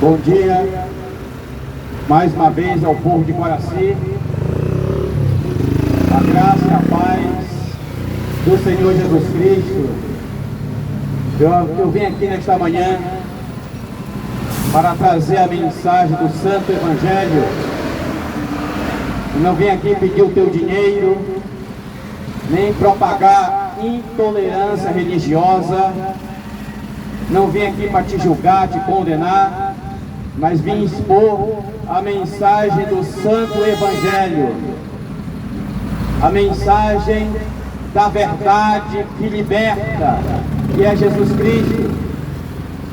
Bom dia, mais uma vez ao povo de Guaraci. A graça e a paz do Senhor Jesus Cristo. Eu vim aqui nesta manhã para trazer a mensagem do Santo Evangelho. Eu não vim aqui pedir o teu dinheiro, nem propagar intolerância religiosa. Não vim aqui para te julgar, te condenar, mas vim expor a mensagem do Santo Evangelho, a mensagem da verdade que liberta, que é Jesus Cristo.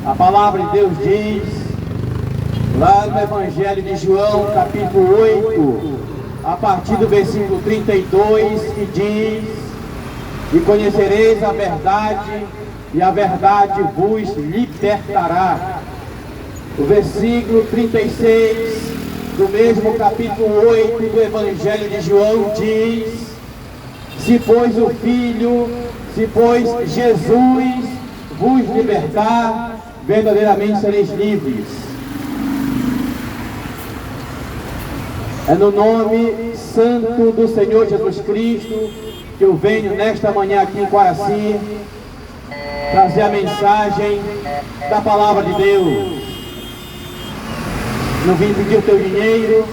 A palavra de Deus diz, lá no Evangelho de João, capítulo 8, a partir do versículo 32, que diz: e conhecereis a verdade, e a verdade vos libertará. O versículo 36 do mesmo capítulo 8 do Evangelho de João diz: se pois o Filho, se pois Jesus vos libertar, verdadeiramente sereis livres. É no nome santo do Senhor Jesus Cristo que eu venho nesta manhã aqui em Guaraci trazer a mensagem da palavra de Deus. Não vim pedir o teu dinheiro,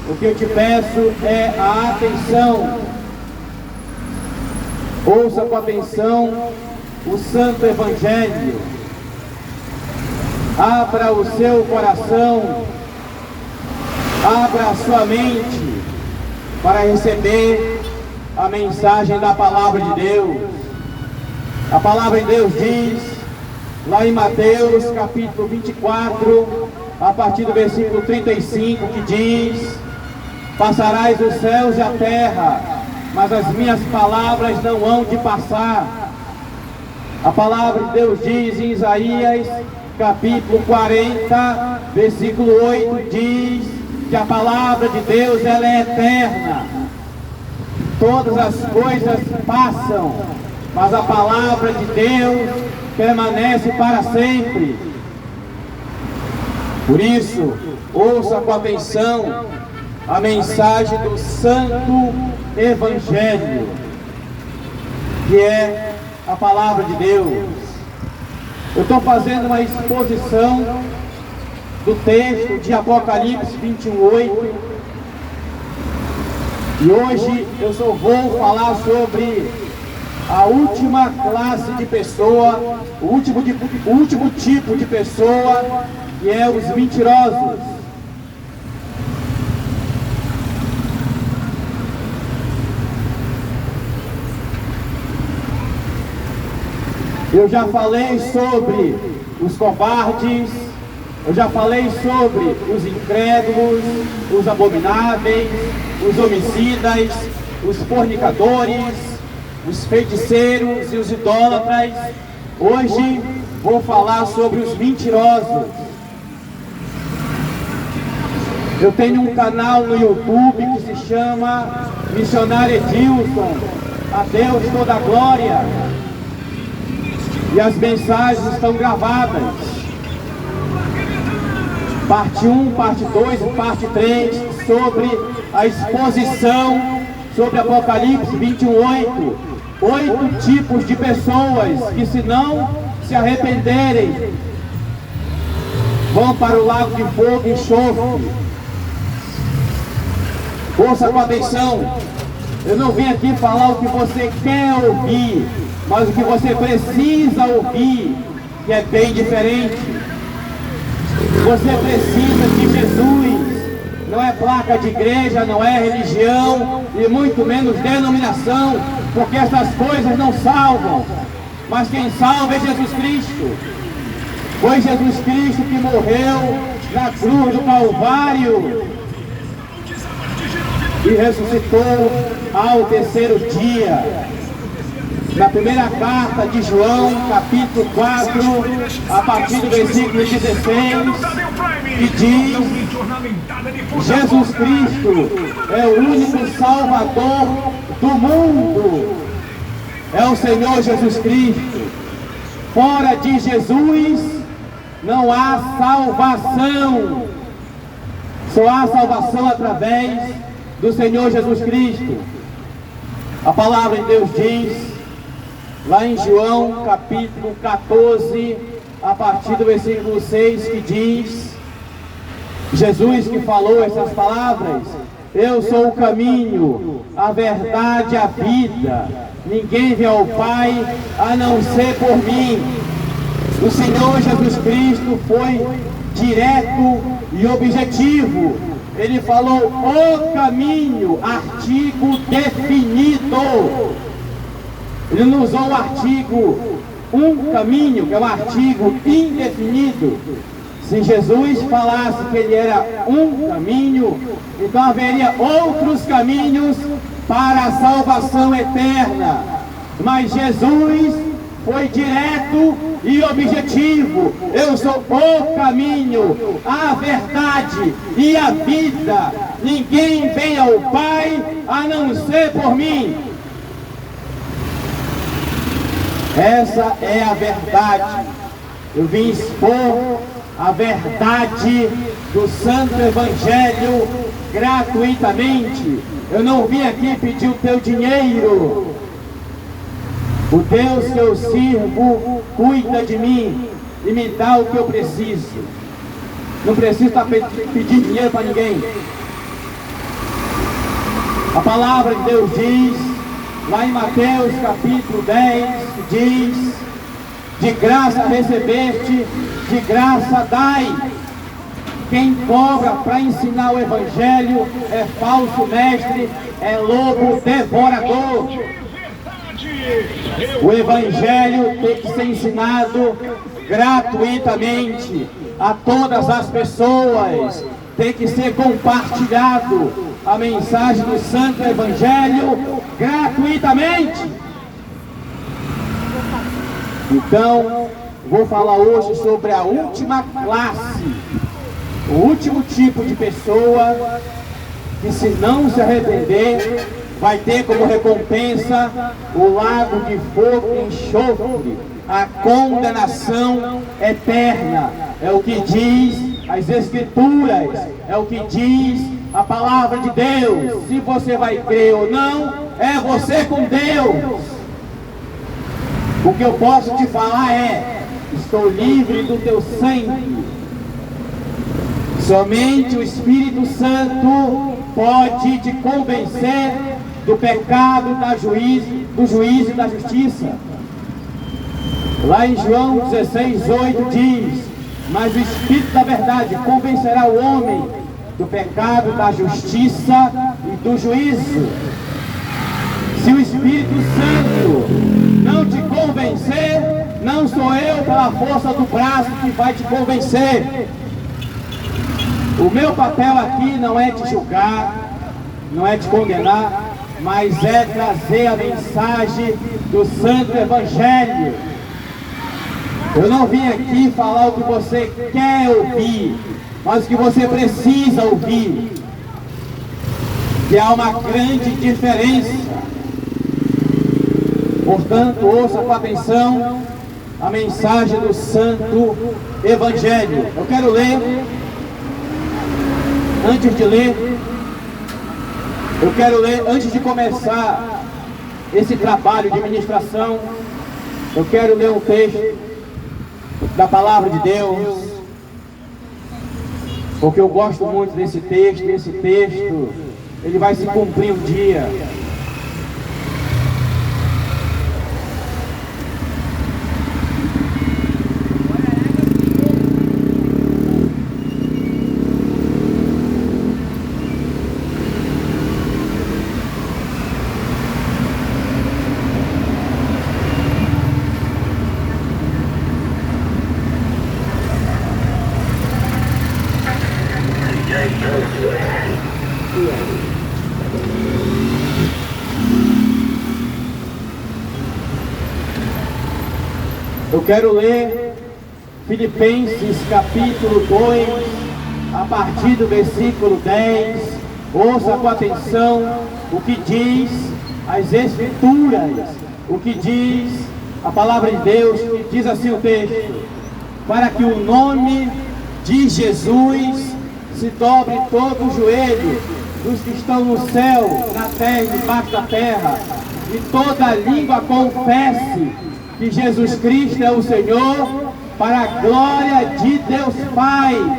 o que eu te peço é a atenção. Ouça com atenção o Santo Evangelho. Abra o seu coração, abra a sua mente para receber a mensagem da palavra de Deus. A palavra de Deus diz, lá em Mateus capítulo 24, a partir do versículo 35, que diz: passarás os céus e a terra, mas as minhas palavras não hão de passar. A palavra de Deus diz em Isaías capítulo 40, versículo 8, diz que a palavra de Deus ela é eterna. Todas as coisas passam, mas a palavra de Deus permanece para sempre. Por isso, ouça com atenção a mensagem do Santo Evangelho, que é a palavra de Deus. Eu estou fazendo uma exposição do texto de Apocalipse 21:8, e hoje eu só vou falar sobre a última classe de pessoa, o último tipo de pessoa, que é os mentirosos. Eu já falei sobre os covardes, eu já falei sobre os incrédulos, os abomináveis, os homicidas, os fornicadores, os feiticeiros e os idólatras. Hoje vou falar sobre os mentirosos. Eu tenho um canal no YouTube que se chama Missionário Edilson, a Deus toda a glória, e as mensagens estão gravadas, parte 1, parte 2 e parte 3, sobre a exposição sobre Apocalipse 21:8, 8 tipos de pessoas que, se não se arrependerem, vão para o lago de fogo e enxofre. Ouça com atenção. Eu não vim aqui falar o que você quer ouvir, mas o que você precisa ouvir, que é bem diferente. Você precisa de Jesus. Não é placa de igreja, não é religião e muito menos denominação, porque essas coisas não salvam. Mas quem salva é Jesus Cristo. Foi Jesus Cristo que morreu na cruz do Calvário e ressuscitou ao terceiro dia. Na primeira carta de João, capítulo 4, a partir do versículo 16, que diz: Jesus Cristo é o único Salvador do mundo. É o Senhor Jesus Cristo. Fora de Jesus não há salvação. Só há salvação através do Senhor Jesus Cristo. A palavra de Deus diz, lá em João capítulo 14, a partir do versículo 6, que diz, Jesus que falou essas palavras: eu sou o caminho, a verdade e a vida. Ninguém vem ao Pai a não ser por mim. O Senhor Jesus Cristo foi direto e objetivo. Ele falou o caminho, artigo definido. Ele não usou o artigo um caminho, que é um artigo indefinido. Se Jesus falasse que ele era um caminho, então haveria outros caminhos para a salvação eterna. Mas Jesus foi direto e objetivo. Eu sou o caminho, a verdade e a vida. Ninguém vem ao Pai a não ser por mim. Essa é a verdade. Eu vim expor a verdade do Santo Evangelho gratuitamente. Eu não vim aqui pedir o teu dinheiro. O Deus que eu sirvo cuida de mim e me dá o que eu preciso. Não preciso estar pedindo dinheiro para ninguém. A palavra de Deus diz, lá em Mateus capítulo 10, diz: de graça recebeste, de graça dai. Quem cobra para ensinar o Evangelho é falso mestre, é lobo devorador. O Evangelho tem que ser ensinado gratuitamente a todas as pessoas. Tem que ser compartilhado a mensagem do Santo Evangelho gratuitamente. Então, vou falar hoje sobre a última classe, o último tipo de pessoa que, se não se arrepender, vai ter como recompensa o lago de fogo e enxofre, a condenação eterna. É o que diz as Escrituras, é o que diz a palavra de Deus. Se você vai crer ou não, é você com Deus. O que eu posso te falar é: estou livre do teu sangue. Somente o Espírito Santo pode te convencer do pecado, do juízo e da justiça. Lá em João 16:8 diz: mas o Espírito da verdade convencerá o homem do pecado, da justiça e do juízo. Se o Espírito Santo não te convencer, não sou eu pela força do braço que vai te convencer. O meu papel aqui não é te julgar, não é te condenar, mas é trazer a mensagem do Santo Evangelho. Eu não vim aqui falar o que você quer ouvir, mas o que você precisa ouvir. Que há uma grande diferença. Portanto, ouça com atenção a mensagem do Santo Evangelho. Eu quero ler, antes de começar esse trabalho de ministração, eu quero ler um texto da palavra de Deus, porque eu gosto muito desse texto. Esse texto, ele vai se cumprir um dia. Eu quero ler Filipenses capítulo 2, a partir do versículo 10. Ouça com atenção o que diz as Escrituras, o que diz a palavra de Deus, que diz assim o texto: para que o nome de Jesus se dobre todo o joelho dos que estão no céu, na terra e debaixo da terra, e toda língua confesse que Jesus Cristo é o Senhor, para a glória de Deus Pai.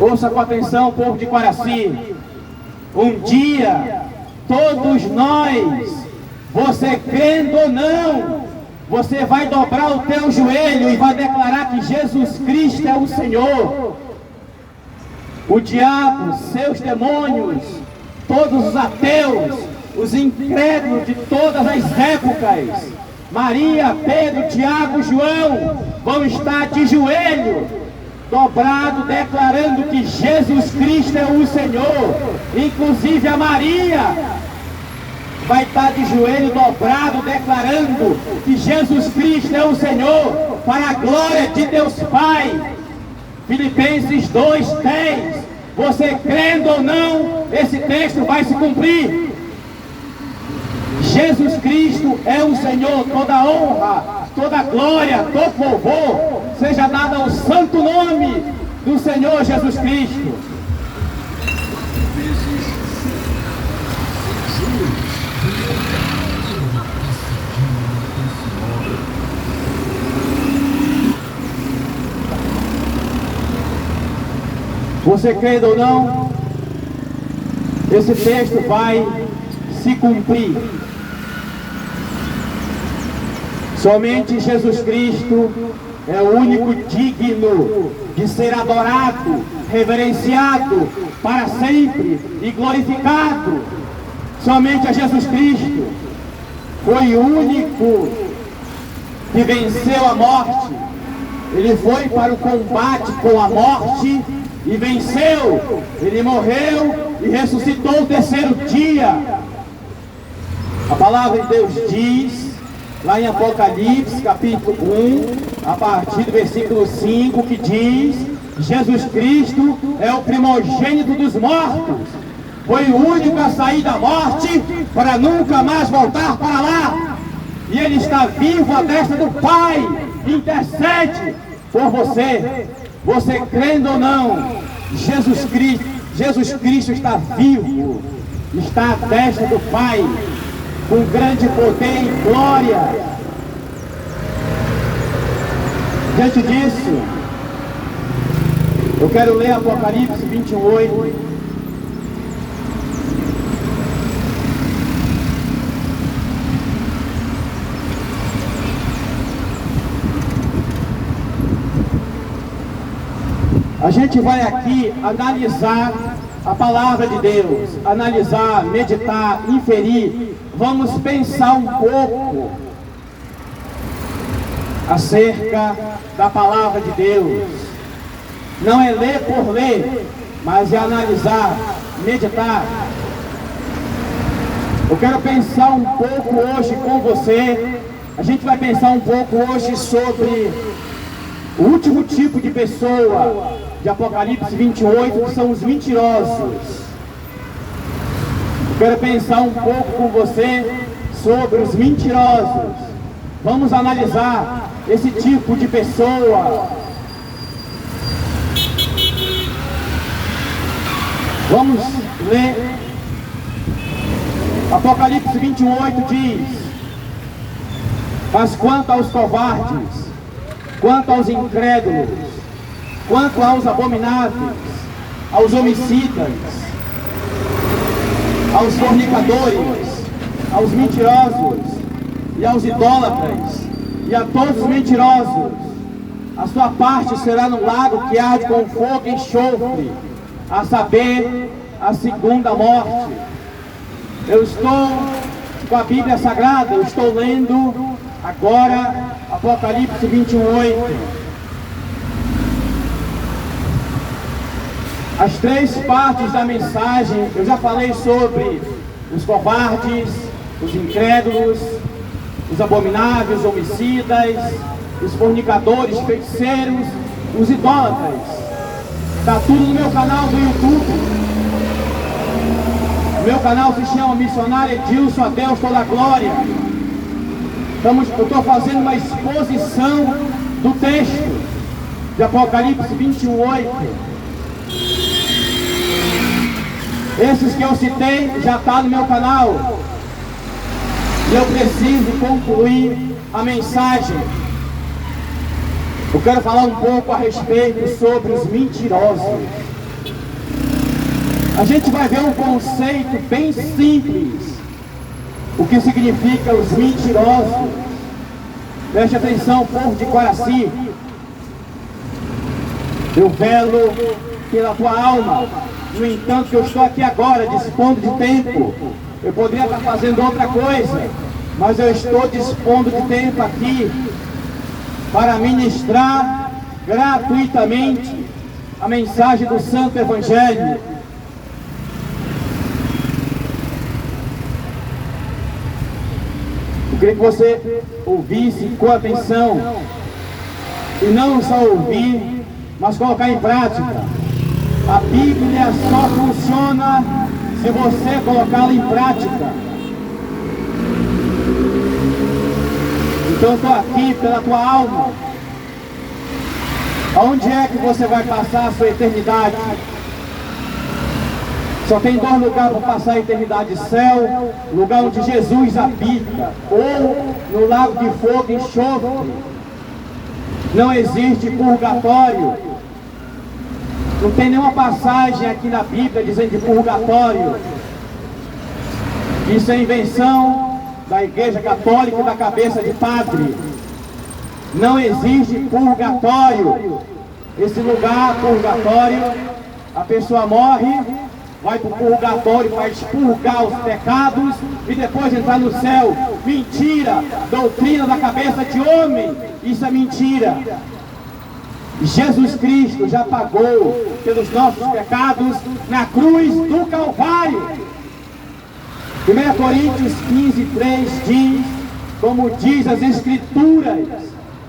Ouça com atenção, povo de Quaraci. Um dia, todos nós, você crendo ou não, você vai dobrar o teu joelho e vai declarar que Jesus Cristo é o Senhor. O diabo, seus demônios, todos os ateus, os incrédulos de todas as épocas, Maria, Pedro, Tiago, João, vão estar de joelho, dobrado, declarando que Jesus Cristo é o Senhor. Inclusive a Maria vai estar de joelho dobrado, declarando que Jesus Cristo é o Senhor, para a glória de Deus Pai. Filipenses 2:10. Você crendo ou não, esse texto vai se cumprir. Jesus Cristo é o Senhor. Toda honra, toda glória, todo louvor seja dado ao santo nome do Senhor Jesus Cristo. Você crendo ou não, esse texto vai se cumprir. Somente Jesus Cristo é o único digno de ser adorado, reverenciado para sempre e glorificado. Somente a Jesus Cristo foi o único que venceu a morte. Ele foi para o combate com a morte e venceu. Ele morreu e ressuscitou o terceiro dia. A palavra de Deus diz, lá em Apocalipse, capítulo 1, a partir do versículo 5, que diz: Jesus Cristo é o primogênito dos mortos. Foi o único a sair da morte para nunca mais voltar para lá. E Ele está vivo à destra do Pai, intercede por você. Você crendo ou não, Jesus Cristo está vivo, está à destra do Pai, com grande poder e glória. Diante disso, eu quero ler Apocalipse 21:8. A gente vai aqui analisar a palavra de Deus, analisar, meditar, inferir. Vamos pensar um pouco acerca da palavra de Deus. Não é ler por ler, mas é analisar, meditar. Eu quero pensar um pouco hoje com você. A gente vai pensar um pouco hoje sobre o último tipo de pessoa de Apocalipse 28, que são os mentirosos. Eu quero pensar um pouco com você sobre os mentirosos. Vamos analisar esse tipo de pessoa. Vamos ler. Apocalipse 21:8 diz: mas quanto aos covardes, quanto aos incrédulos, quanto aos abomináveis, aos homicidas, aos fornicadores, aos mentirosos e aos idólatras, e a todos os mentirosos, a sua parte será no lago que arde com fogo e enxofre, a saber, a segunda morte. Eu estou com a Bíblia Sagrada, eu estou lendo agora Apocalipse 21:8. As três partes da mensagem, eu já falei sobre os covardes, os incrédulos, os abomináveis, os homicidas, os fornicadores, feiticeiros, os idólatras. Está tudo no meu canal do YouTube. meu canal se chama Missionário Edilson, a Deus toda a glória. Eu estou fazendo uma exposição do texto de Apocalipse 21:8. Esses que eu citei já estão no meu canal. E eu preciso concluir a mensagem. Eu quero falar um pouco a respeito sobre os mentirosos. A gente vai ver um conceito bem simples. O que significa os mentirosos. Preste atenção, povo de Coraci. Eu velo pela tua alma. No entanto, eu estou aqui agora, dispondo de tempo. Eu poderia estar fazendo outra coisa, mas eu estou dispondo de tempo aqui para ministrar gratuitamente a mensagem do Santo Evangelho. Eu queria que você ouvisse com atenção, e não só ouvir, mas colocar em prática. A Bíblia só funciona se você colocá-la em prática. Então estou aqui pela tua alma. Aonde é que você vai passar a sua eternidade? Só tem dois lugares para passar a eternidade: céu, lugar onde Jesus habita, ou no lago de fogo e enxofre. Não existe purgatório. Não tem nenhuma passagem aqui na Bíblia dizendo de purgatório. Isso é invenção da Igreja Católica e da cabeça de padre. Não existe purgatório. Esse lugar, purgatório, a pessoa morre, vai para o purgatório para expurgar os pecados e depois entrar no céu. Mentira! Doutrina da cabeça de homem. Isso é mentira. Jesus Cristo já pagou pelos nossos pecados na cruz do Calvário. 1 Coríntios 15:3 diz, como diz as Escrituras,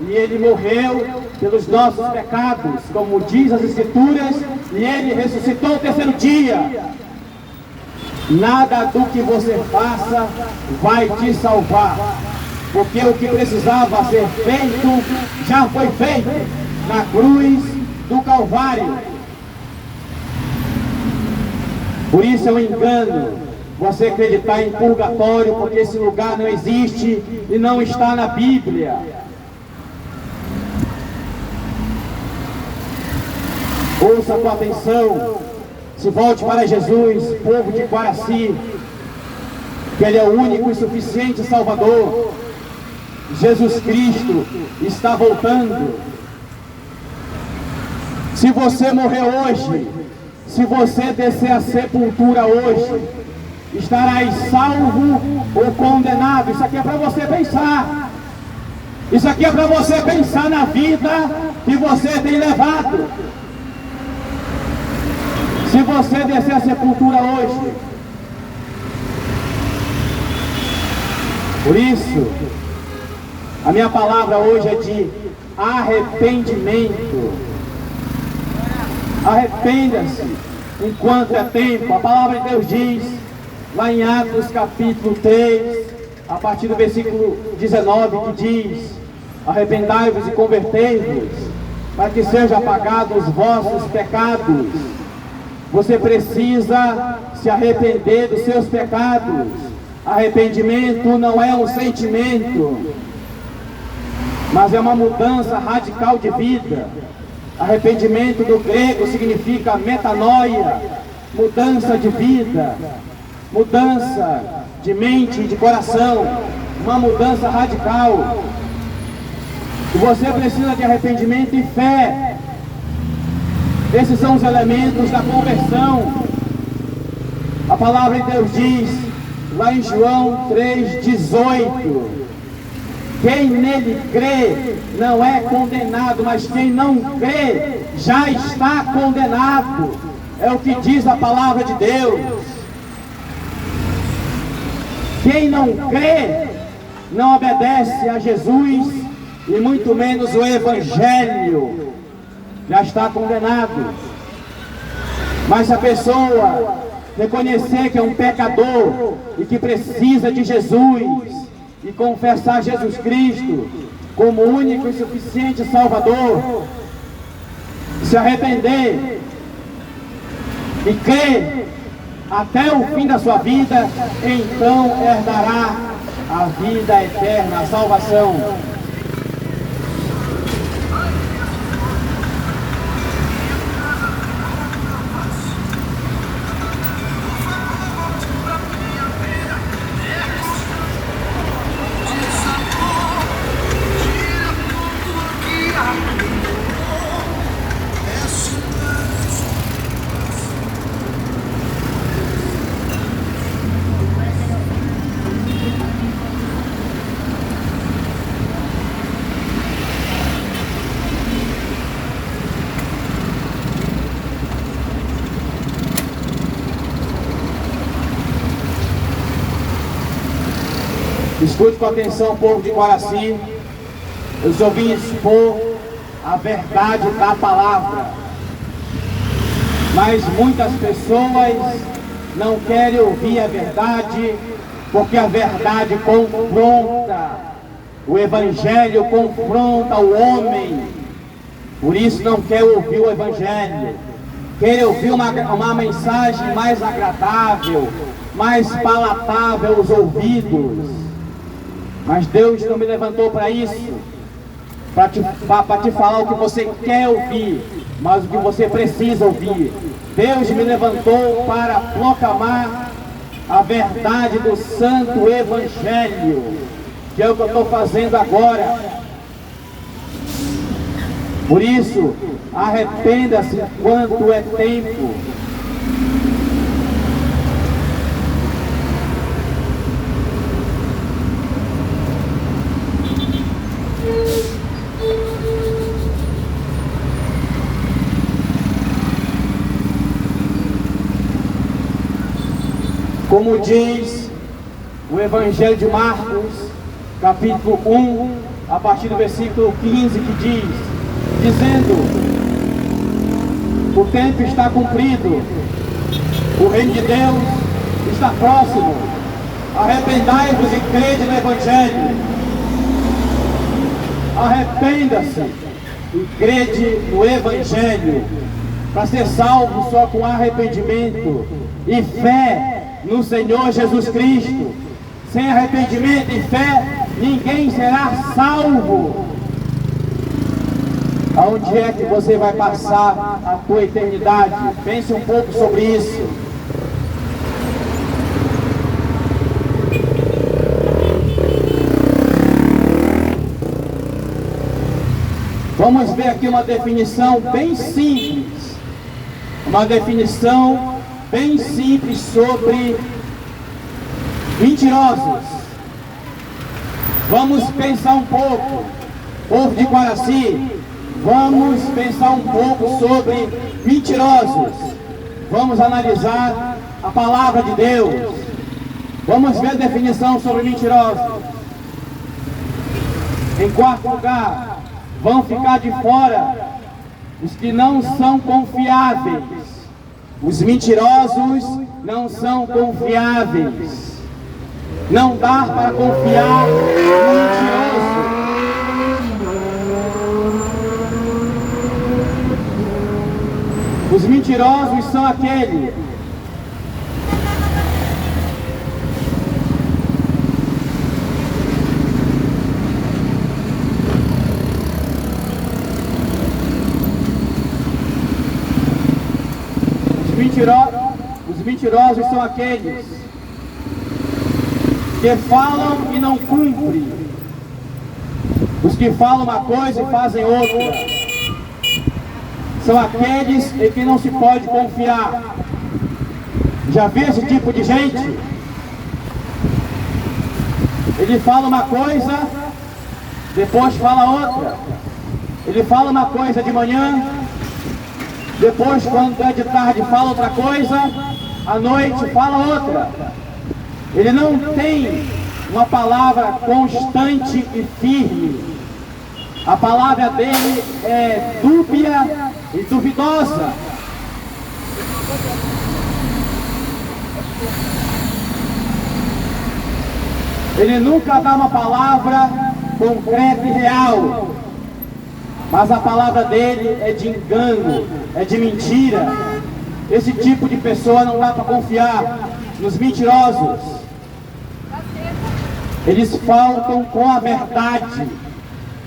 e Ele morreu pelos nossos pecados, como diz as Escrituras, e Ele ressuscitou o terceiro dia. Nada do que você faça vai te salvar, porque o que precisava ser feito já foi feito na cruz do Calvário. Por isso é um engano você acreditar em purgatório, porque esse lugar não existe e não está na Bíblia. Ouça com atenção, se volte para Jesus, povo de Coraci, que Ele é o único e suficiente Salvador. Jesus Cristo está voltando. Se você morrer hoje, se você descer a sepultura hoje, estarás salvo ou condenado. Isso aqui é para você pensar. Isso aqui é para você pensar na vida que você tem levado. Se você descer a sepultura hoje. Por isso, a minha palavra hoje é de arrependimento. Arrependa-se enquanto é tempo. A palavra de Deus diz, lá em Atos capítulo 3, a partir do versículo 19, que diz: arrependai-vos e convertei-vos, para que sejam apagados os vossos pecados. Você precisa se arrepender dos seus pecados. Arrependimento não é um sentimento, mas é uma mudança radical de vida. Arrependimento do grego significa metanoia, mudança de vida, mudança de mente e de coração, uma mudança radical. E você precisa de arrependimento e fé. Esses são os elementos da conversão. A palavra de Deus diz, lá em João 3,18, quem nele crê não é condenado, mas quem não crê já está condenado. É o que diz a palavra de Deus. Quem não crê não obedece a Jesus e muito menos o Evangelho, já está condenado. Mas se a pessoa reconhecer que é um pecador e que precisa de Jesus e confessar Jesus Cristo como único e suficiente Salvador, se arrepender e crer até o fim da sua vida, então herdará a vida eterna, a salvação. Escute com atenção, povo de Guaraci. Eu só vim expor a verdade da palavra. Mas muitas pessoas não querem ouvir a verdade, porque a verdade confronta. O Evangelho confronta o homem. Por isso não quer ouvir o Evangelho. Quer ouvir uma mensagem mais agradável, mais palatável aos ouvidos. Mas Deus não me levantou para isso, para te falar o que você quer ouvir, mas o que você precisa ouvir. Deus me levantou para proclamar a verdade do Santo Evangelho, que é o que eu estou fazendo agora. Por isso, arrependa-se enquanto é tempo. Como diz o Evangelho de Marcos, capítulo 1, a partir do versículo 15, que diz, dizendo: o tempo está cumprido, o reino de Deus está próximo, arrependai-vos e crede no Evangelho. Arrependa-se e crede no Evangelho. Para ser salvo só com arrependimento e fé no Senhor Jesus Cristo. Sem arrependimento e fé, ninguém será salvo. Aonde é que você vai passar a tua eternidade? Pense um pouco sobre isso. Vamos ver aqui uma definição bem simples. Uma definição bem simples sobre mentirosos. Vamos pensar um pouco, povo de Guaraci, vamos pensar um pouco sobre mentirosos. Vamos analisar a palavra de Deus. Vamos ver a definição sobre mentirosos. Em quarto lugar, vão ficar de fora os que não são confiáveis. Os mentirosos não são confiáveis. Não dá para confiar no mentiroso. Os mentirosos são aqueles Os mentirosos são aqueles que falam e não cumprem. Os que falam uma coisa e fazem outra. São aqueles em que não se pode confiar. Já viu esse tipo de gente? Ele fala uma coisa, depois fala outra. Ele fala uma coisa de manhã, depois, quando é de tarde, fala outra coisa, à noite fala outra. Ele não tem uma palavra constante e firme. A palavra dele é dúbia e duvidosa. Ele nunca dá uma palavra concreta e real, mas a palavra dele é de engano, é de mentira. Esse tipo de pessoa não dá para confiar nos mentirosos. Eles faltam com a verdade,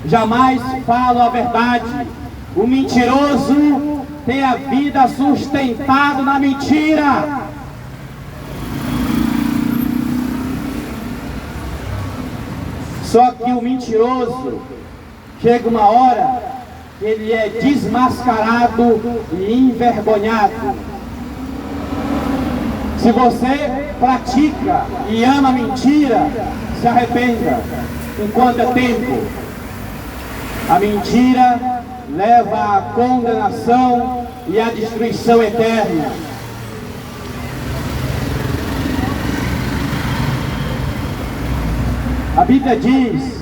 jamais falam a verdade. O mentiroso tem a vida sustentada na mentira. Só que o mentiroso, chega uma hora que ele é desmascarado e envergonhado. Se você pratica e ama a mentira, se arrependa enquanto é tempo. A mentira leva à condenação e à destruição eterna. A Bíblia diz,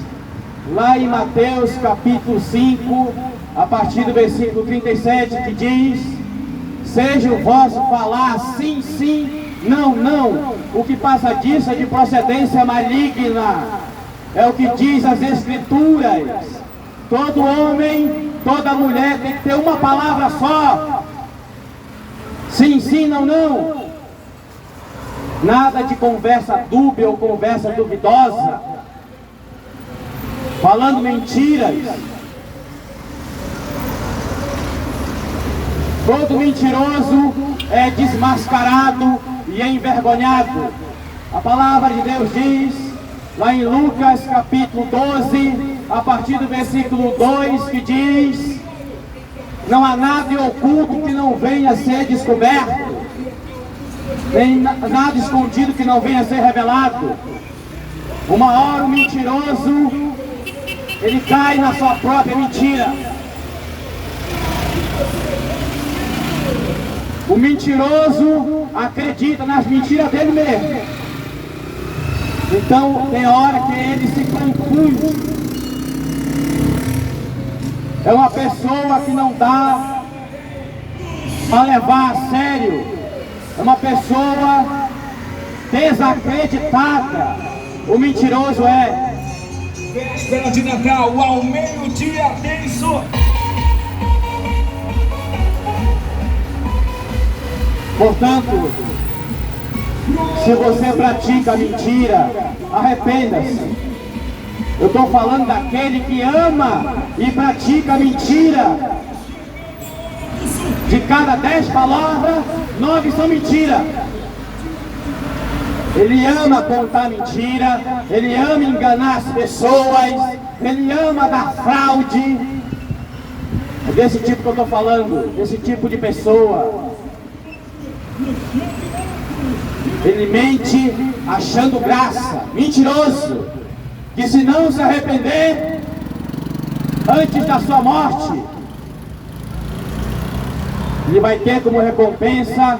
lá em Mateus capítulo 5, a partir do versículo 37, que diz: seja o vosso falar sim, sim, não, não. O que passa disso é de procedência maligna. É o que diz as Escrituras. Todo homem, toda mulher tem que ter uma palavra só. Sim, sim, não, não. Nada de conversa dúbia ou conversa duvidosa, falando mentiras. Todo mentiroso é desmascarado e é envergonhado. A palavra de Deus diz, lá em Lucas capítulo 12, a partir do versículo 2, que diz: não há nada oculto que não venha a ser descoberto, nem nada escondido que não venha a ser revelado. Uma hora o mentiroso, ele cai na sua própria mentira. O mentiroso acredita nas mentiras dele mesmo. Então tem hora que ele se confunde. É uma pessoa que não dá para levar a sério. É uma pessoa desacreditada. O mentiroso é. Véspera de Natal, ao meio-dia tenso. Portanto, se você pratica a mentira, arrependa-se. Eu estou falando daquele que ama e pratica a mentira. De cada 10 palavras, 9 são mentira. Ele ama contar mentira, ele ama enganar as pessoas, ele ama dar fraude. É desse tipo que eu estou falando, desse tipo de pessoa. Ele mente achando graça, mentiroso, que se não se arrepender antes da sua morte, ele vai ter como recompensa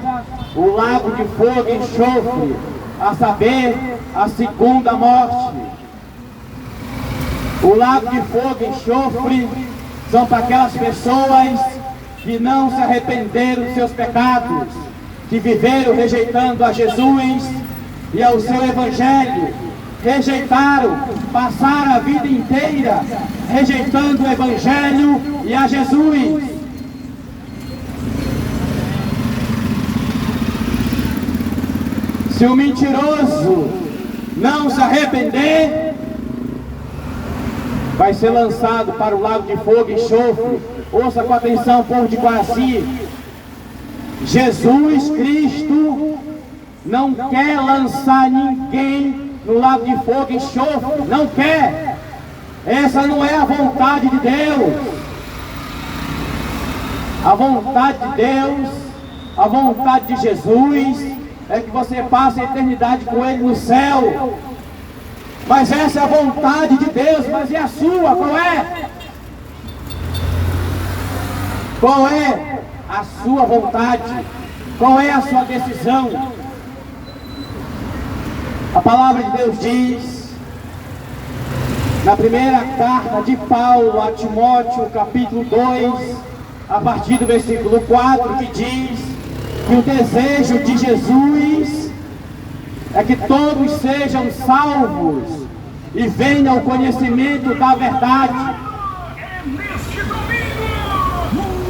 o lago de fogo e enxofre, a saber, a segunda morte. O lago de fogo e enxofre são para aquelas pessoas que não se arrependeram dos seus pecados, que viveram rejeitando a Jesus e ao seu Evangelho, rejeitaram, passaram a vida inteira rejeitando o Evangelho e a Jesus. Se o mentiroso não se arrepender, vai ser lançado para o lago de fogo e enxofre. Ouça com atenção, povo de Guaraci. Jesus Cristo não quer lançar ninguém no lago de fogo e enxofre. Não quer. Essa não é a vontade de Deus. A vontade de Deus, a vontade de Jesus é que você passe a eternidade com Ele no céu. Mas essa é a vontade de Deus, mas e a sua? Qual é? Qual é a sua vontade? Qual é a sua decisão? A palavra de Deus diz, na primeira carta de Paulo a Timóteo, capítulo 2, a partir do versículo 4, que diz que o desejo de Jesus é que todos sejam salvos e venham ao conhecimento da verdade.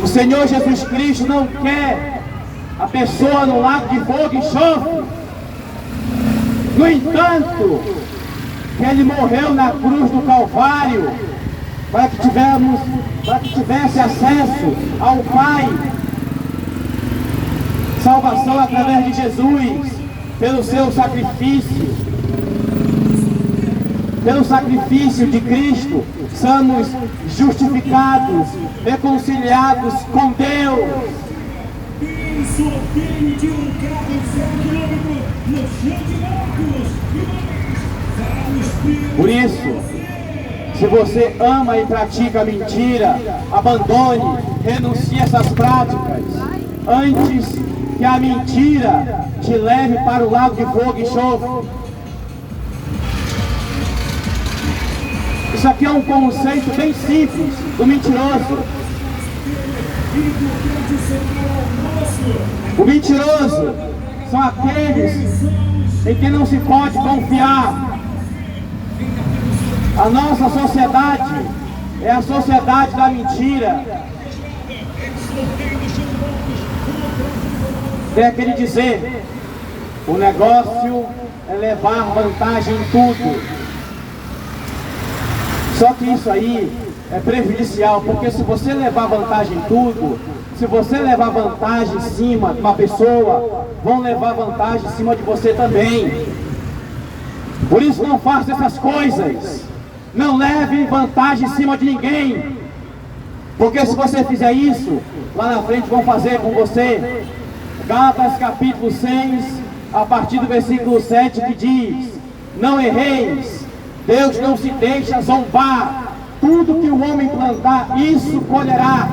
O Senhor Jesus Cristo não quer a pessoa no lago de fogo e enxofre. No entanto, que Ele morreu na cruz do Calvário para que tivesse acesso ao Pai, salvação através de Jesus, pelo seu sacrifício. Pelo sacrifício de Cristo, somos justificados, reconciliados com Deus. Por isso, se você ama e pratica a mentira, abandone, renuncie a essas práticas, antes que a mentira te leve para o lago de fogo e enxofre. Isso aqui é um conceito bem simples do mentiroso. O mentiroso são aqueles em quem não se pode confiar. A nossa sociedade é a sociedade da mentira. Tem aquele dizer, o negócio é levar vantagem em tudo. Só que isso aí é prejudicial, porque se você levar vantagem em tudo, se você levar vantagem em cima de uma pessoa, vão levar vantagem em cima de você também. Por isso não faça essas coisas. Não leve vantagem em cima de ninguém. Porque se você fizer isso, lá na frente vão fazer com você. Gálatas capítulo 6, a partir do versículo 7, que diz: não erreis, Deus não se deixa zombar. Tudo que o homem plantar, isso colherá.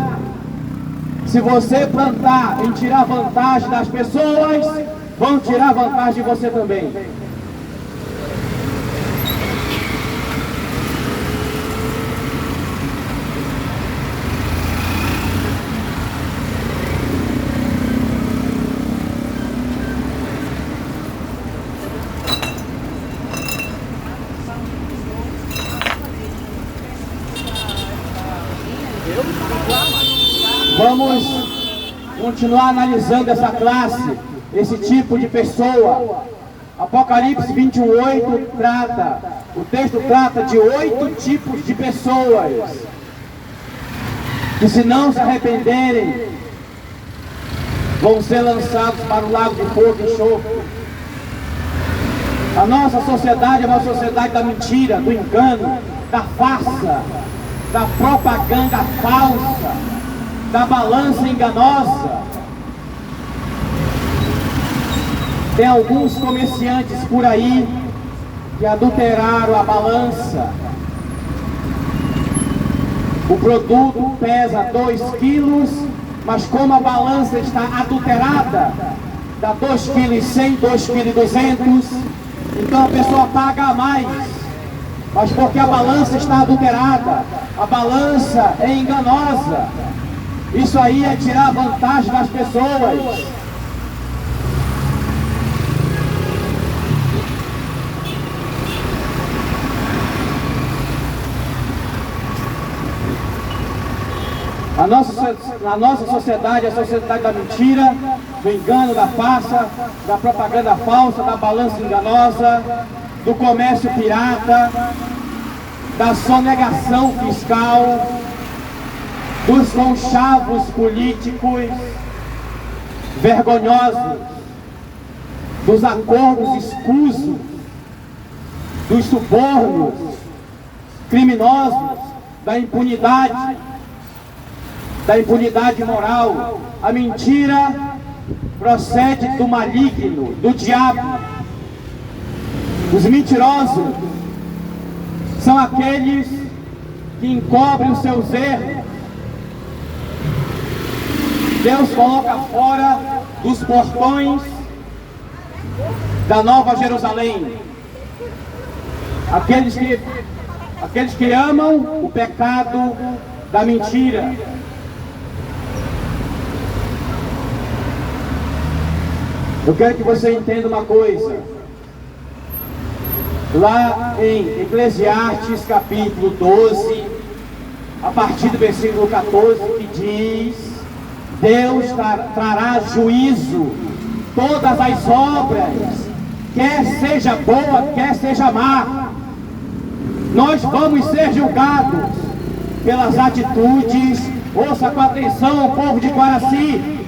Se você plantar em tirar vantagem das pessoas, vão tirar vantagem de você também. Vamos continuar analisando essa classe, esse tipo de pessoa. Apocalipse 21:8 trata, o texto trata de 8 tipos de pessoas que, se não se arrependerem, vão ser lançados para o lago de fogo e enxofre. A nossa sociedade é uma sociedade da mentira, do engano, da farsa, da propaganda falsa, da balança enganosa. Tem alguns comerciantes por aí que adulteraram a balança. O produto pesa 2 quilos, mas como a balança está adulterada, dá 2,1 kg, 2,2 kg, então a pessoa paga a mais. Mas porque a balança está adulterada, a balança é enganosa. Isso aí é tirar vantagem das pessoas. A nossa sociedade é a sociedade da mentira, do engano, da farsa, da propaganda falsa, da balança enganosa, do comércio pirata, da sonegação fiscal, dos conchavos políticos vergonhosos, dos acordos escusos, dos subornos criminosos, da impunidade moral. A mentira procede do maligno, do diabo. Os mentirosos são aqueles que encobrem os seus erros. Deus coloca fora dos portões da Nova Jerusalém aqueles que amam o pecado da mentira. Eu quero que você entenda uma coisa. lá em Eclesiastes capítulo 12, a partir do versículo 14, que diz: Deus trará juízo todas as obras, quer seja boa, quer seja má. Nós vamos ser julgados pelas atitudes. Ouça com atenção, povo de Quaraci.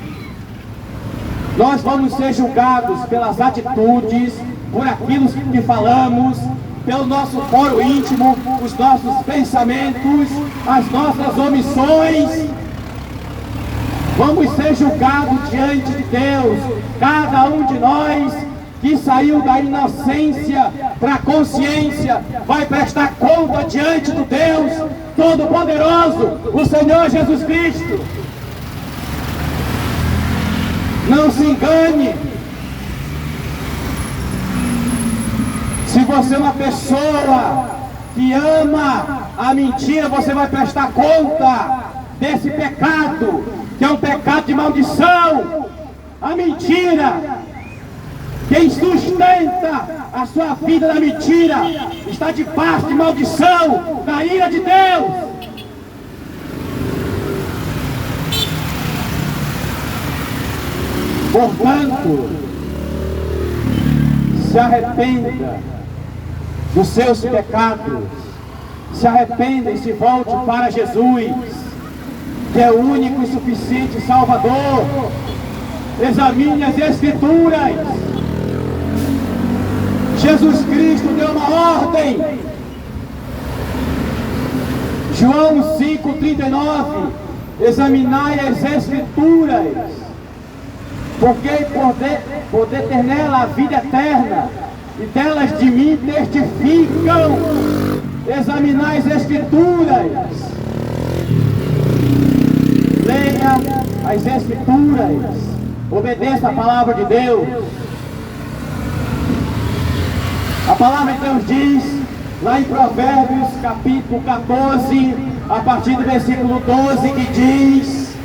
Nós vamos ser julgados pelas atitudes, por aquilo que falamos, pelo nosso foro íntimo, os nossos pensamentos, as nossas omissões. Vamos ser julgados diante de Deus. Cada um de nós que saiu da inocência para a consciência vai prestar conta diante do Deus Todo-Poderoso, o Senhor Jesus Cristo. Não se engane. Se você é uma pessoa que ama a mentira, você vai prestar conta desse pecado, que é um pecado de maldição. A mentira, quem sustenta a sua vida na mentira, está debaixo de maldição, da ira de Deus. Portanto, se arrependa dos seus pecados, se arrependa e se volte para Jesus, que é o único e suficiente Salvador. Examine as Escrituras. Jesus Cristo deu uma ordem. João 5,39: examinai as Escrituras, porque poder ter nela a vida eterna, e delas de mim testificam. Examinai as Escrituras. Leia as Escrituras. Obedeça a palavra de Deus. A palavra de Deus diz, lá em Provérbios capítulo 14, a partir do versículo 12, que diz: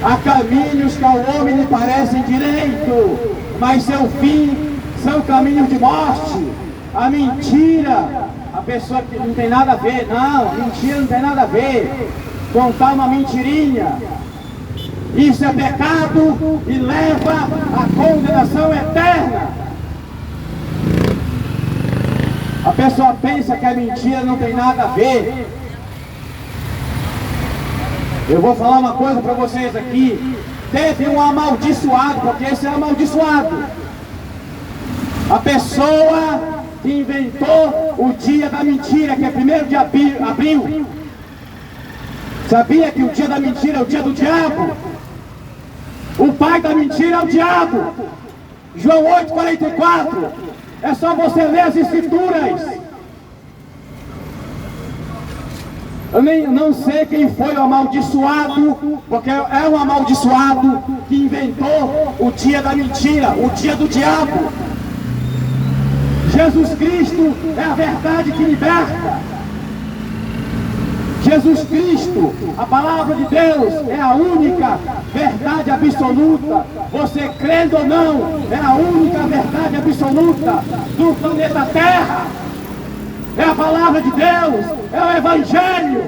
há caminhos que ao homem lhe parecem direito, mas seu fim são caminhos de morte. A mentira, a pessoa que não tem nada a ver, não, mentira não tem nada a ver, contar uma mentirinha, isso é pecado e leva à condenação eterna. A pessoa pensa que a mentira não tem nada a ver. Eu vou falar uma coisa para vocês aqui. Teve um amaldiçoado, porque esse é amaldiçoado. A pessoa que inventou o dia da mentira, que é 1º de abril. Sabia que o dia da mentira é o dia do diabo? O pai da mentira é o diabo. João 8,44. É só você ler as Escrituras. Eu não sei quem foi o amaldiçoado, porque é um amaldiçoado que inventou o dia da mentira, o dia do diabo. Jesus Cristo é a verdade que liberta. Jesus Cristo, a palavra de Deus, é a única verdade absoluta. Você crendo ou não, é a única verdade absoluta do planeta Terra. É a palavra de Deus, é o Evangelho.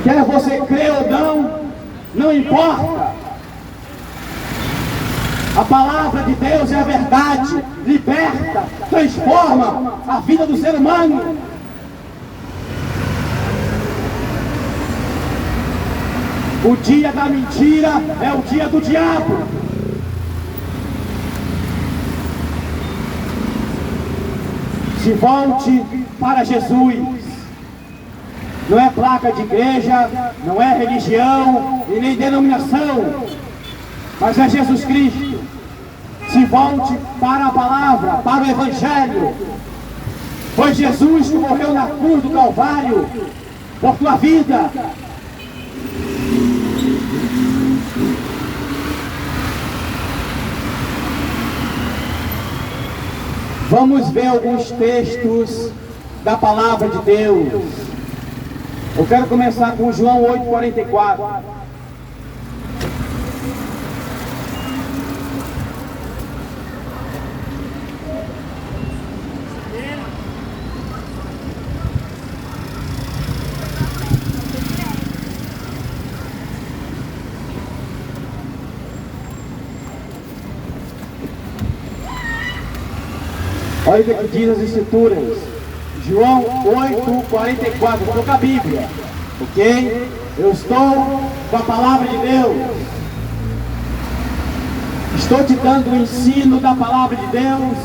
Quer você crer ou não importa. A palavra de Deus é a verdade, liberta, transforma a vida do ser humano. O dia da mentira é o dia do diabo. Se volte para Jesus. Não é placa de igreja, não é religião e nem denominação, mas é Jesus Cristo. Se volte para a palavra, para o Evangelho. Foi Jesus que morreu na cruz do Calvário por tua vida. Vamos ver alguns textos da palavra de Deus. Eu quero começar com João 8,44. Olha o que diz as Escrituras. João 8:44. Estou com a Bíblia, ok? Eu estou com a palavra de Deus. Estou te dando o ensino da palavra de Deus,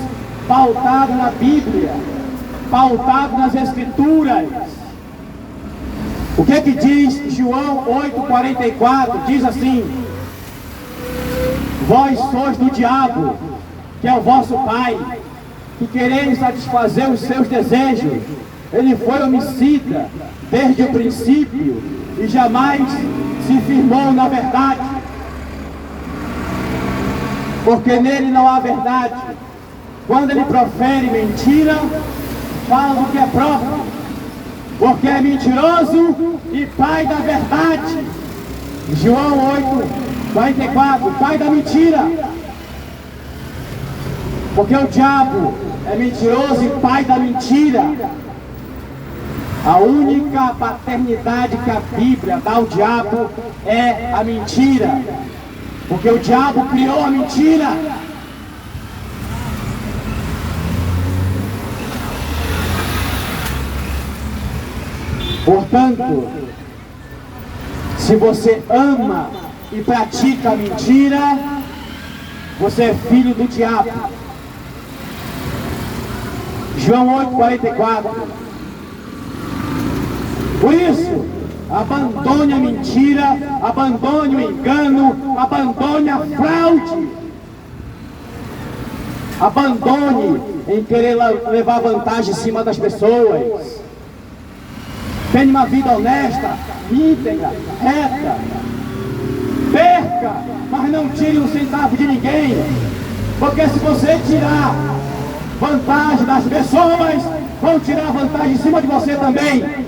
pautado na Bíblia, pautado nas Escrituras. O que diz João 8:44? Diz assim: vós sois do diabo, que é o vosso pai, que quereis satisfazer os seus desejos. Ele foi homicida desde o princípio e jamais se firmou na verdade, porque nele não há verdade. Quando ele profere mentira, fala do que é próprio, porque é mentiroso e pai da verdade. João 8:44, pai da mentira. Porque o diabo é mentiroso e pai da mentira. A única paternidade que a Bíblia dá ao diabo é a mentira. Porque o diabo criou a mentira. Portanto, se você ama e pratica a mentira, você é filho do diabo. João 8:44. Por isso, abandone a mentira, abandone o engano, abandone a fraude. Abandone em querer levar vantagem em cima das pessoas. Tenha uma vida honesta, íntegra, reta. Perca, mas não tire um centavo de ninguém. Porque se você tirar vantagem das pessoas, vão tirar vantagem em cima de você também.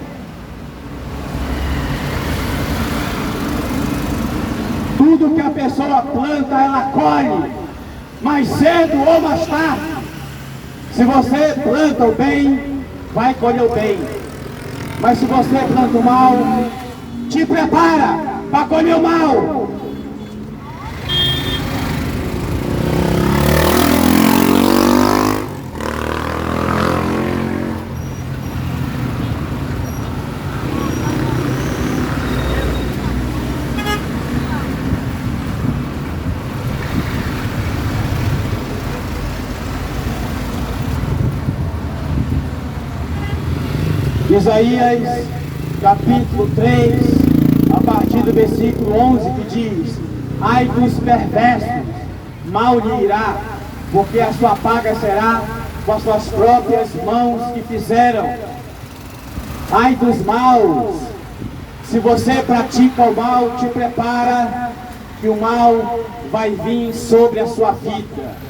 Tudo que a pessoa planta, ela colhe, mais cedo ou mais tarde. Se você planta o bem, vai colher o bem. Mas se você planta o mal, te prepara para colher o mal. Isaías capítulo 3, a partir do versículo 11, que diz: ai dos perversos, mal lhe irá, porque a sua paga será com as suas próprias mãos que fizeram. Ai dos maus, se você pratica o mal, te prepara que o mal vai vir sobre a sua vida.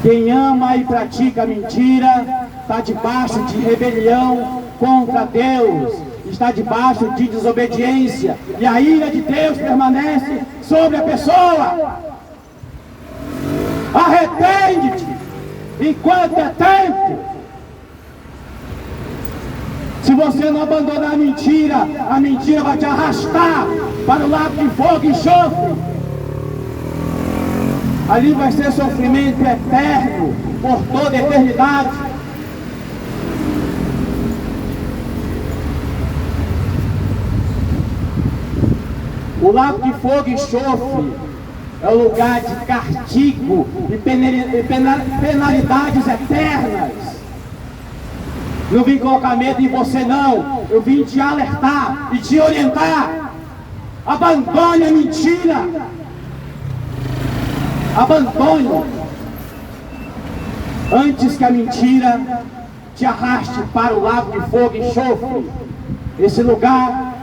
Quem ama e pratica mentira está debaixo de rebelião contra Deus, está debaixo de desobediência, e a ira de Deus permanece sobre a pessoa. Arrepende-te enquanto é tempo. Se você não abandonar a mentira vai te arrastar para o lago de fogo e enxofre. Ali vai ser sofrimento eterno por toda a eternidade. O lago de fogo e enxofre é o lugar de castigo e penalidades eternas. Não vim colocar medo em você não, eu vim te alertar e te orientar. Abandone a mentira. Abandone antes que a mentira te arraste para o lago de fogo e enxofre. Esse lugar,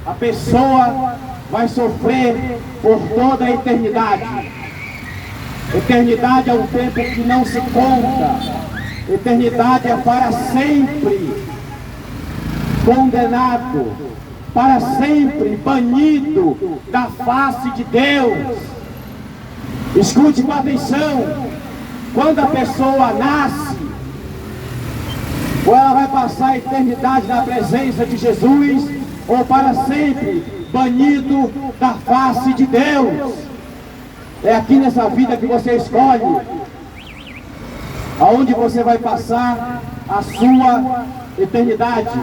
a pessoa vai sofrer por toda a eternidade. Eternidade é um tempo que não se conta. Eternidade é para sempre condenado, para sempre banido da face de Deus. Escute com atenção. Quando a pessoa nasce, ou ela vai passar a eternidade na presença de Jesus, ou para sempre banido da face de Deus. É aqui nessa vida que você escolhe aonde você vai passar a sua eternidade.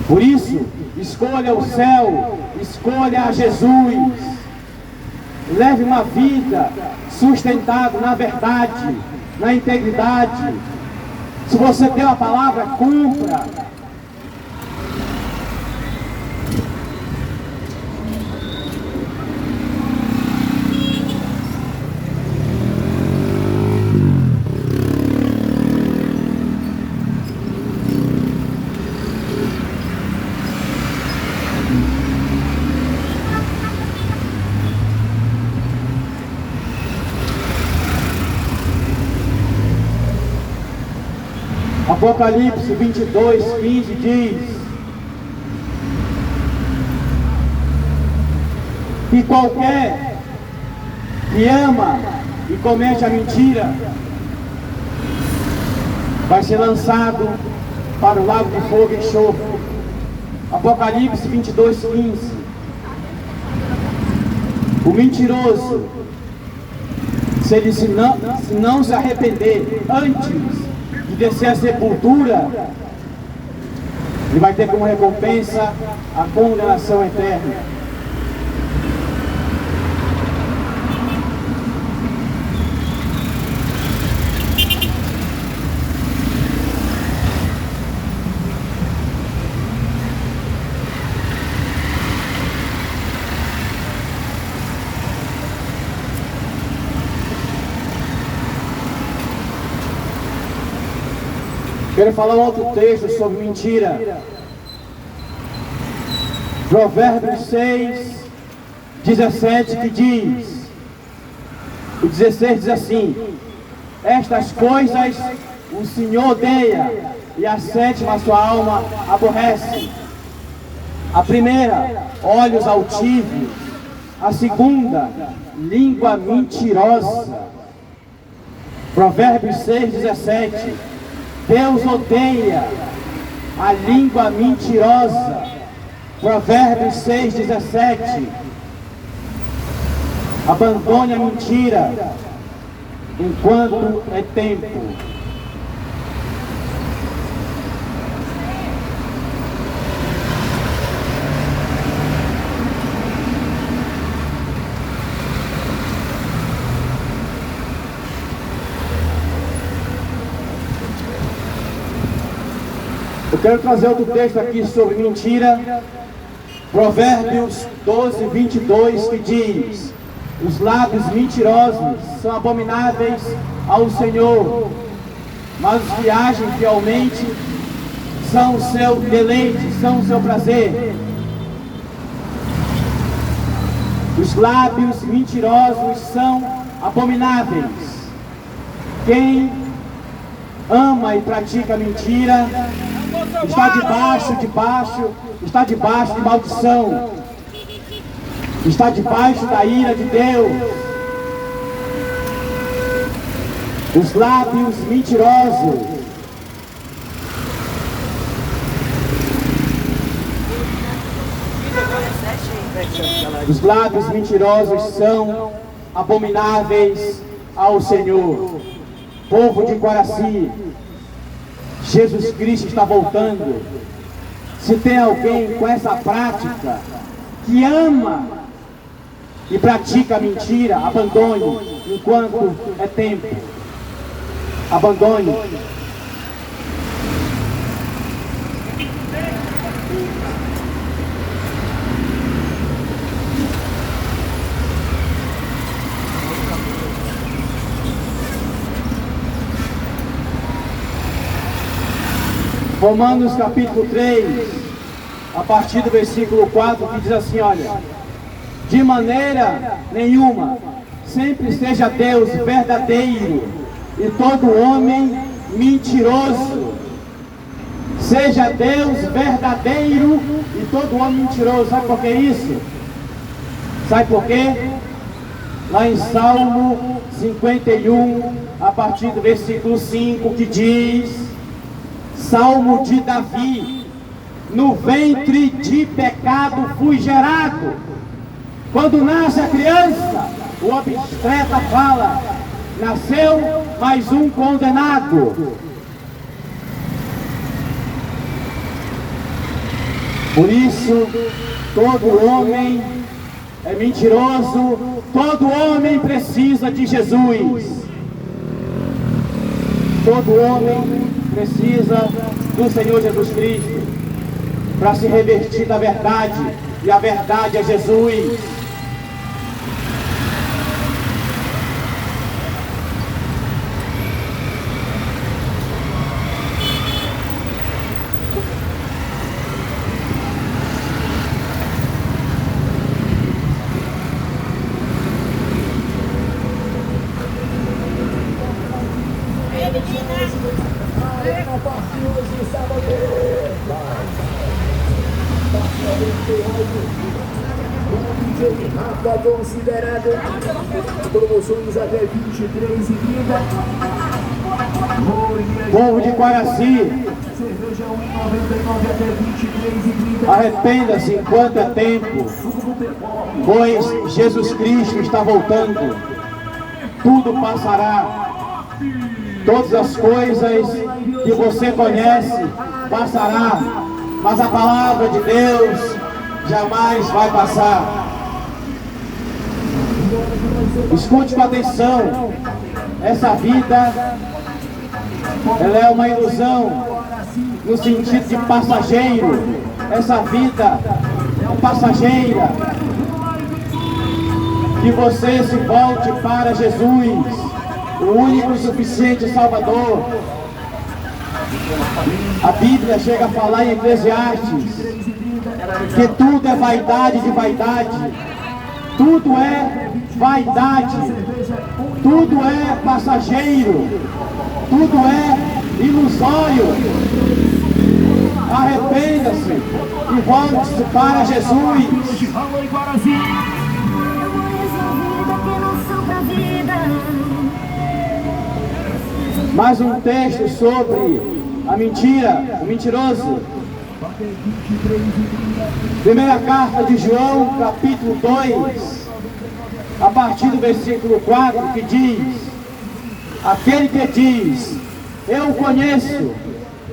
Por isso, escolha o céu, escolha a Jesus. Leve uma vida sustentada na verdade, na integridade. Se você deu a palavra, cumpra. Apocalipse 22:15 diz que qualquer que ama e comete a mentira vai ser lançado para o lago de fogo e enxofre. Apocalipse 22:15. O mentiroso, se ele não se arrepender antes de descer a sepultura, ele vai ter como recompensa a condenação eterna. Quero falar um outro texto sobre mentira. Provérbios 6:17 que diz, o 16 diz assim: estas coisas o Senhor odeia, e a sétima a sua alma aborrece. A primeira, olhos altivos. A segunda, língua mentirosa. Provérbios 6:17. Deus odeia a língua mentirosa. Provérbios 6:17. Abandone a mentira enquanto é tempo. Eu quero trazer outro texto aqui sobre mentira. Provérbios 12:22 que diz: os lábios mentirosos são abomináveis ao Senhor, mas os que agem fielmente são o seu deleite, são o seu prazer. Os lábios mentirosos são abomináveis. Quem ama e pratica mentira está debaixo de maldição, está debaixo da ira de Deus. Os lábios mentirosos são abomináveis ao Senhor. Povo de Coraci, Jesus Cristo está voltando. Se tem alguém com essa prática, que ama e pratica a mentira, abandone enquanto é tempo. Abandone. Romanos capítulo 3, a partir do versículo 4, que diz assim, olha: de maneira nenhuma, sempre seja Deus verdadeiro e todo homem mentiroso. Seja Deus verdadeiro e todo homem mentiroso. Sabe por que isso? Sabe por quê? Lá em Salmo 51, a partir do versículo 5, que diz: Salmo de Davi: no ventre de pecado fui gerado. Quando nasce a criança, o obstetra fala: nasceu mais um condenado. Por isso, todo homem é mentiroso, todo homem precisa de Jesus. Todo homem precisa do Senhor Jesus Cristo para se revestir da verdade, e a verdade é Jesus. Considerado promoções até 23,30. Povo de Quaraci, Cerveja 1,99 até 23,30. arrependa-se enquanto é tempo, pois Jesus Cristo está voltando. Tudo passará, todas as coisas que você conhece passará, mas a palavra de Deus jamais vai passar. Escute com atenção, essa vida, ela é uma ilusão, no sentido de passageiro. Essa vida é passageira. Que você se volte para Jesus, o único e suficiente Salvador. A Bíblia chega a falar em Eclesiastes que tudo é vaidade de vaidade, tudo é vaidade, tudo é passageiro, tudo é ilusório. Arrependa-se e volte-se para Jesus. Mais um texto sobre a mentira, o mentiroso. Primeira carta de João, capítulo 2, a partir do versículo 4, que diz: aquele que diz, eu o conheço,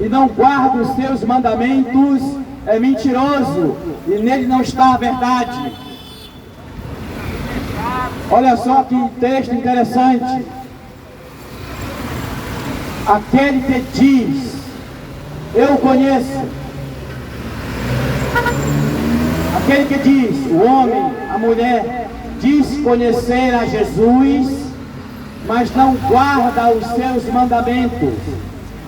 e não guarda os seus mandamentos, é mentiroso, e nele não está a verdade. Olha só que texto interessante. Aquele que diz, eu o conheço. Aquele que diz, o homem, a mulher, diz conhecer a Jesus, mas não guarda os seus mandamentos.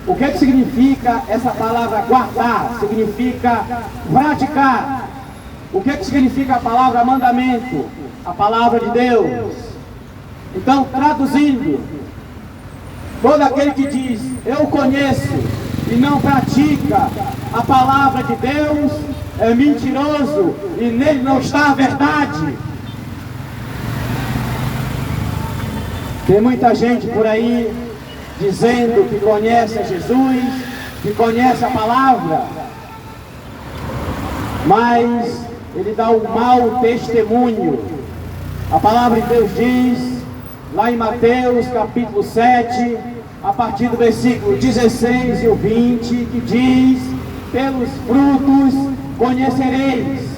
O que significa essa palavra guardar? Significa praticar. O que significa a palavra mandamento? A palavra de Deus. Então, traduzindo, todo aquele que diz, eu conheço, e não pratica a palavra de Deus, é mentiroso, e nele não está a verdade. Tem muita gente por aí dizendo que conhece a Jesus, que conhece a palavra, mas ele dá um mau testemunho. A palavra de Deus diz, lá em Mateus capítulo 7, a partir do versículo 16 e o 20, que diz, pelos frutos conhecereis.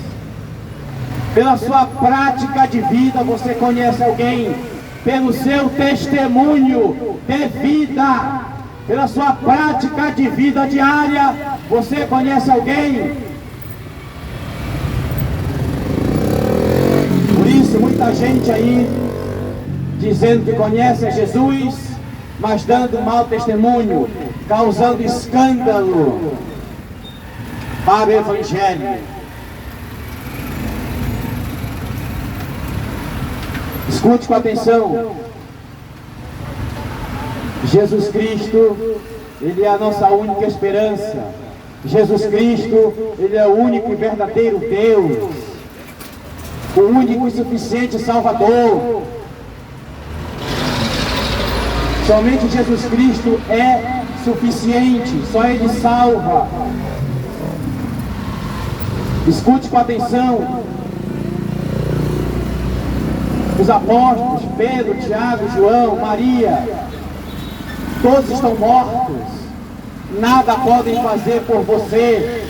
Pela sua prática de vida você conhece alguém. Pelo seu testemunho de vida, pela sua prática de vida diária, você conhece alguém. Por isso muita gente aí dizendo que conhece a Jesus, mas dando mau testemunho, causando escândalo para o Evangelho. Escute com atenção. Jesus Cristo, Ele é a nossa única esperança. Jesus Cristo, Ele é o único e verdadeiro Deus, o único e suficiente Salvador. Somente Jesus Cristo é suficiente, só Ele salva. Escute com atenção. Os apóstolos, Pedro, Tiago, João, Maria, todos estão mortos. Nada podem fazer por você,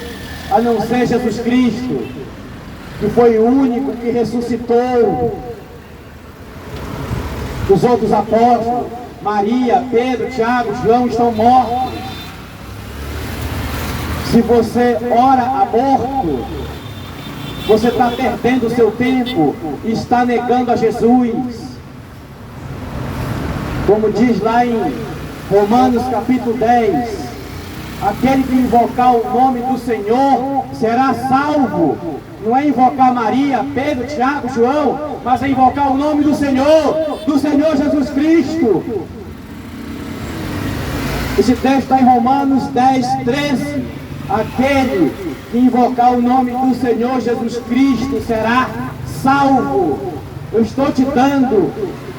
a não ser Jesus Cristo, que foi o único que ressuscitou. Os outros apóstolos, Maria, Pedro, Tiago, João, estão mortos. Se você ora a morto, você está perdendo o seu tempo e está negando a Jesus. Como diz lá em Romanos capítulo 10, aquele que invocar o nome do Senhor será salvo. Não é invocar Maria, Pedro, Tiago, João, mas é invocar o nome do Senhor Jesus Cristo. Esse texto está em Romanos 10, 13. Aquele que invocar o nome do Senhor Jesus Cristo será salvo. Eu estou te dando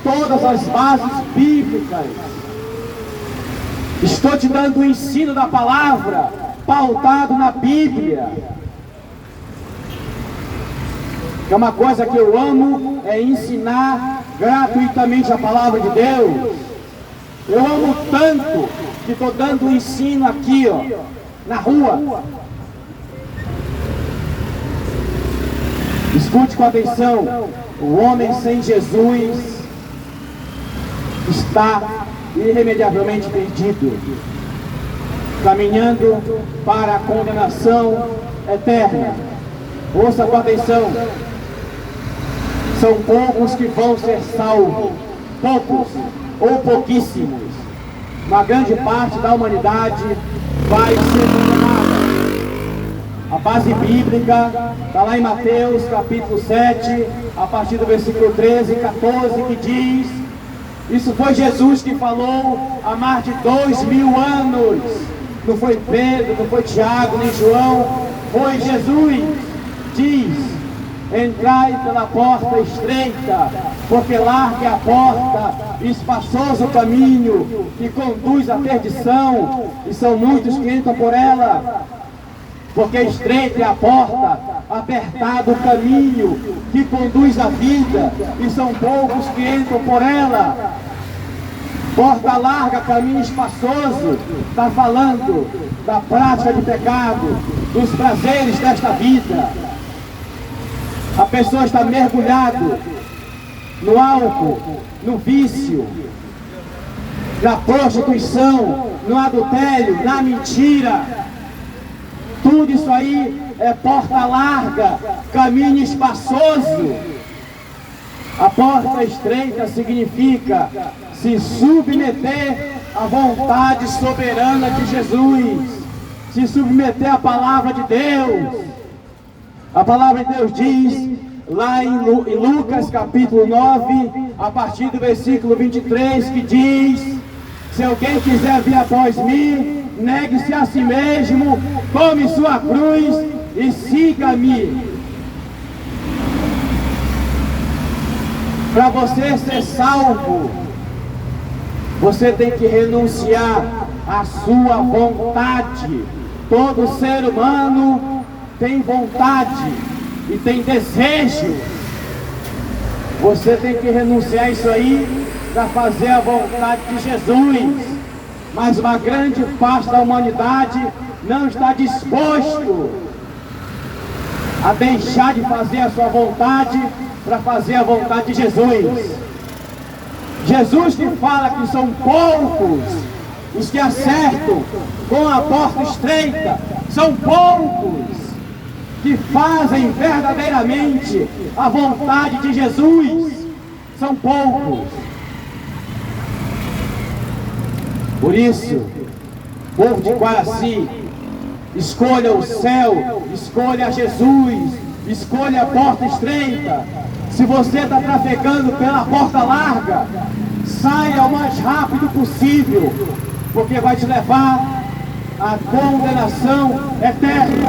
todas as bases bíblicas. Estou te dando o ensino da palavra, pautado na Bíblia. É uma coisa que eu amo, é ensinar gratuitamente a palavra de Deus. Eu amo tanto que estou dando o ensino aqui, ó, na rua. Escute com atenção. O homem sem Jesus está irremediavelmente perdido, caminhando para a condenação eterna. Ouça com atenção. São poucos que vão ser salvos, poucos ou pouquíssimos. Uma grande parte da humanidade vai ser condenada. A base bíblica está lá em Mateus capítulo 7, a partir do versículo 13 e 14, que diz: isso foi Jesus que falou há mais de 2000 anos. Não foi Pedro, não foi Tiago, nem João, foi Jesus. Diz: entrai pela porta estreita, porque larga é a porta, espaçoso o caminho que conduz à perdição, e são muitos que entram por ela. Porque estreita é a porta, apertado o caminho que conduz à vida, e são poucos que entram por ela. Porta larga, caminho espaçoso, está falando da prática de pecado, dos prazeres desta vida. A pessoa está mergulhada no álcool, no vício, na prostituição, no adultério, na mentira. Tudo isso aí é porta larga, caminho espaçoso. A porta estreita significa se submeter à vontade soberana de Jesus, se submeter à palavra de Deus. A palavra de Deus diz, lá em Lucas capítulo 9, a partir do versículo 23, que diz: se alguém quiser vir após mim, negue-se a si mesmo, tome sua cruz e siga-me. Para você ser salvo, você tem que renunciar à sua vontade. Todo ser humano tem vontade e tem desejo. Você tem que renunciar a isso aí para fazer a vontade de Jesus. Mas uma grande parte da humanidade não está disposto a deixar de fazer a sua vontade para fazer a vontade de Jesus. Jesus que fala que são poucos os que acertam com a porta estreita, são poucos que fazem verdadeiramente a vontade de Jesus, são poucos. Por isso, povo de Guaraci, escolha o céu, escolha Jesus, escolha a porta estreita. Se você está trafegando pela porta larga, saia o mais rápido possível, porque vai te levar à condenação eterna.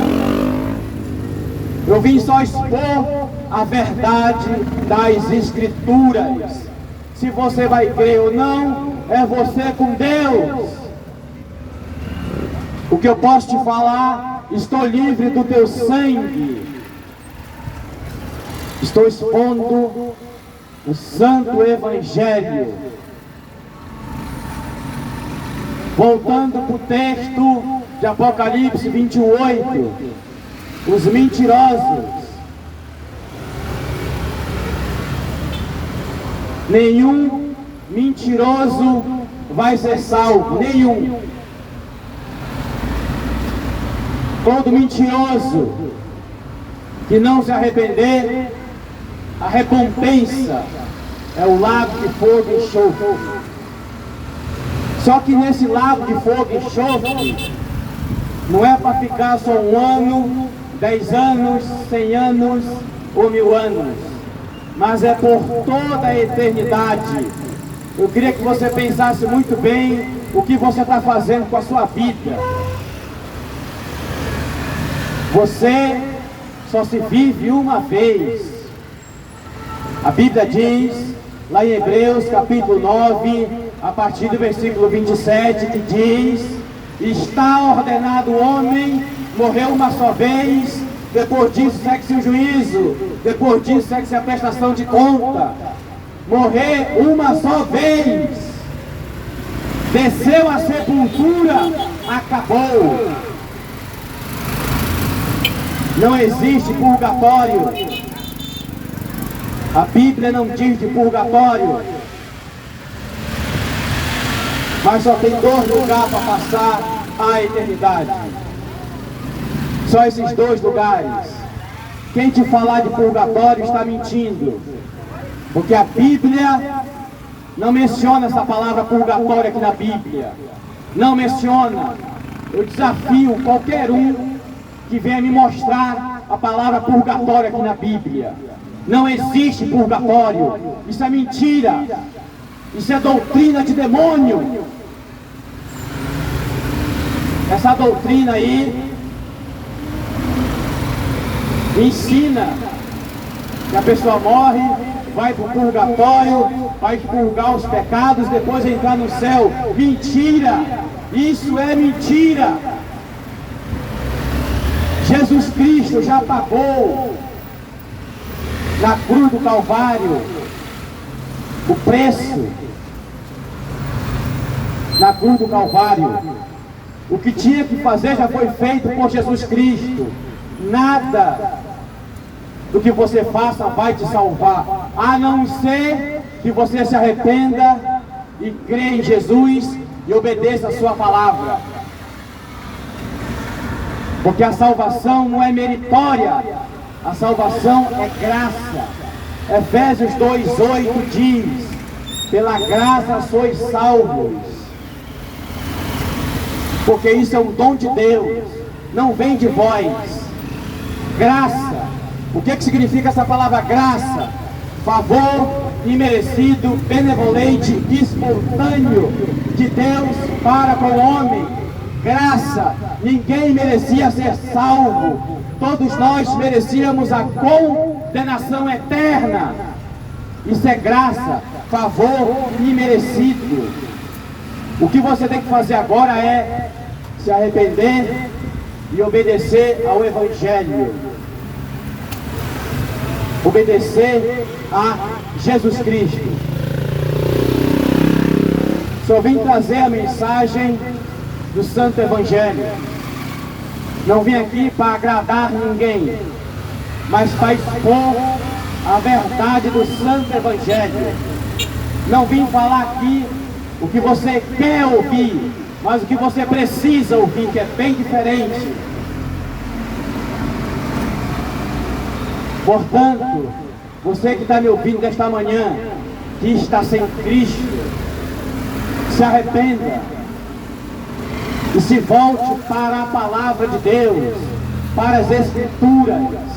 Eu vim só expor a verdade das Escrituras. Se você vai crer ou não, é você com Deus. O que eu posso te falar, estou livre do teu sangue. Estou expondo o Santo Evangelho. Voltando para o texto de Apocalipse 28, os mentirosos. Nenhum mentiroso vai ser salvo, nenhum. Todo mentiroso que não se arrepender, a recompensa é o lago de fogo e enxofre. Só que nesse lago de fogo e enxofre, não é para ficar só 1 ano, 10 anos, 100 anos ou 1000 anos, mas é por toda a eternidade. Eu queria que você pensasse muito bem o que você está fazendo com a sua vida. Você só se vive uma vez. A Bíblia diz, lá em Hebreus capítulo 9, a partir do versículo 27, que diz: está ordenado o homem morrer uma só vez, depois disso segue-se o juízo, depois disso segue-se a prestação de conta. Morrer uma só vez, desceu a sepultura, acabou. Não existe purgatório. A Bíblia não diz de purgatório, mas só tem 2 lugares para passar a eternidade. Só esses 2 lugares. Quem te falar de purgatório está mentindo, porque a Bíblia não menciona essa palavra purgatório aqui na Bíblia. Não menciona. Eu desafio qualquer um que venha me mostrar a palavra purgatório aqui na Bíblia. Não existe purgatório. Isso é mentira. Isso é doutrina de demônio. Essa doutrina aí ensina que a pessoa morre, vai para o purgatório, vai purgar os pecados, depois entrar no céu. Mentira! Isso é mentira! Jesus Cristo já pagou na cruz do Calvário o preço. Na cruz do Calvário, o que tinha que fazer já foi feito por Jesus Cristo. Nada do que você faça vai te salvar, a não ser que você se arrependa e crê em Jesus e obedeça a sua palavra. Porque a salvação não é meritória, a salvação é graça. Efésios 2:8 diz: pela graça sois salvos. Porque isso é um dom de Deus, não vem de vós. Graça. O que significa essa palavra graça? Favor imerecido, benevolente, espontâneo de Deus para com o homem. Graça. Ninguém merecia ser salvo. Todos nós merecíamos a condenação eterna. Isso é graça, favor imerecido. O que você tem que fazer agora é se arrepender e obedecer ao Evangelho. Obedecer a Jesus Cristo. Só vim trazer a mensagem do Santo Evangelho. Não vim aqui para agradar ninguém, mas para expor a verdade do Santo Evangelho. Não vim falar aqui o que você quer ouvir, mas o que você precisa ouvir, que é bem diferente. Portanto, você que está me ouvindo nesta manhã, que está sem Cristo, se arrependa e se volte para a palavra de Deus, para as Escrituras.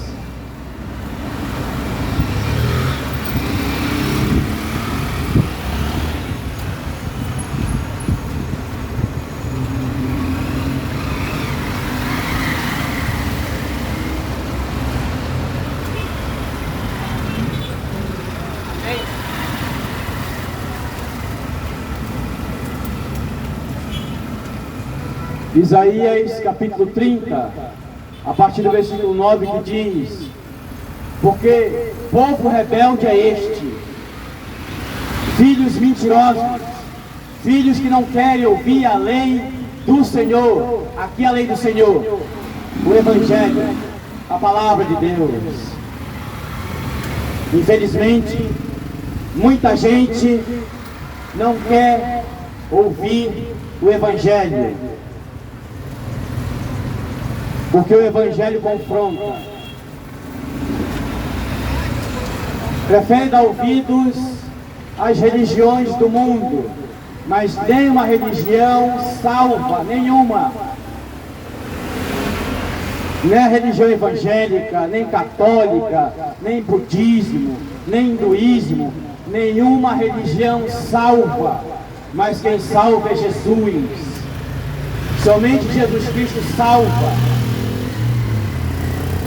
Isaías capítulo 30, a partir do versículo 9, que diz: porque povo rebelde é este, filhos mentirosos, filhos que não querem ouvir a lei do Senhor. Aqui a lei do Senhor, o Evangelho, a palavra de Deus. Infelizmente, muita gente não quer ouvir o Evangelho, porque o Evangelho confronta. Prefere dar ouvidos às religiões do mundo, mas nenhuma religião salva, nenhuma. Nem a religião evangélica, nem católica, nem budismo, nem hinduísmo, nenhuma religião salva, mas quem salva é Jesus. Somente Jesus Cristo salva.